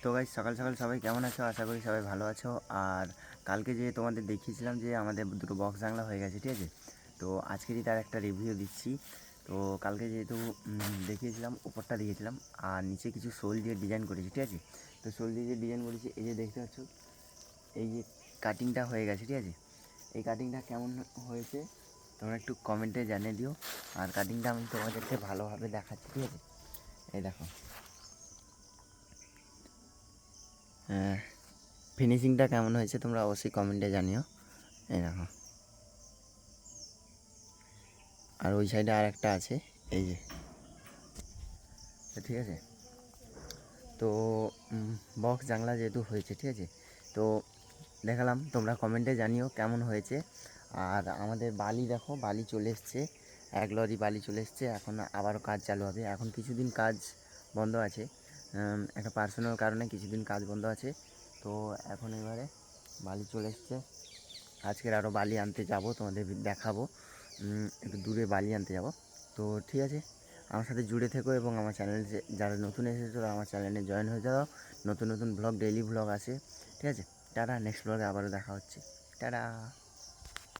তো গাইস সকাল সকাল সবাই কেমন আছো? আশা করি সবাই ভালো আছো। আর কালকে যে তোমাদের দেখিয়েছিলাম যে আমাদের দুটো বক্স জানলা হয়ে গেছে, ঠিক আছে। তো আজকেরই তার একটা রিভিউ দিচ্ছি। তো কালকে যেহেতু দেখিয়েছিলাম, উপরটা দিয়েছিলাম আর নিচে কিছু শোল দিয়ে ডিজাইন করেছি, ঠিক আছে। তো শোল দিয়ে যে ডিজাইন করেছি, এই যে দেখতে পাচ্ছ, এই যে কাটিংটা হয়ে গেছে, ঠিক আছে। এই কাটিংটা কেমন হয়েছে তোমরা একটু কমেন্টে জানিয়ে দিও। আর কাটিংটা আমি তোমাদেরকে ভালোভাবে দেখাচ্ছি, ঠিক আছে। এই দেখো, ফিনিশিংটা কেমন হয়েছে তোমরা অবশ্যই কমেন্টে জানিও। এই দেখো, আর ওই সাইডে আর একটা আছে, এই যে, ঠিক আছে। তো বক্স জানলা যেহেতু হয়েছে, ঠিক আছে, তো দেখালাম, তোমরা কমেন্টে জানিও কেমন হয়েছে। আর আমাদের বালি দেখো, বালি চলে এসছে, 1 লরি বালি চলে এসছে। এখন আবারও কাজ চালু হবে। এখন কিছুদিন কাজ বন্ধ আছে, একটা পার্সোনাল কারণে কিছুদিন কাজ বন্ধ আছে। তো এখন এবারে বালি চলে এসছে। আজকের আরও বালি আনতে যাব, তোমাদের দেখাবো। একটু দূরে বালি আনতে যাব। তো ঠিক আছে, আমার সাথে জুড়ে থেকো এবং আমার চ্যানেলে যারা নতুন এসেছো তারা আমার চ্যানেলে জয়েন হয়ে যাও। নতুন নতুন ব্লগ, ডেইলি ব্লগ আসে, ঠিক আছে। টাটা, নেক্সট ব্লগে আবারও দেখা হচ্ছে। টাটা।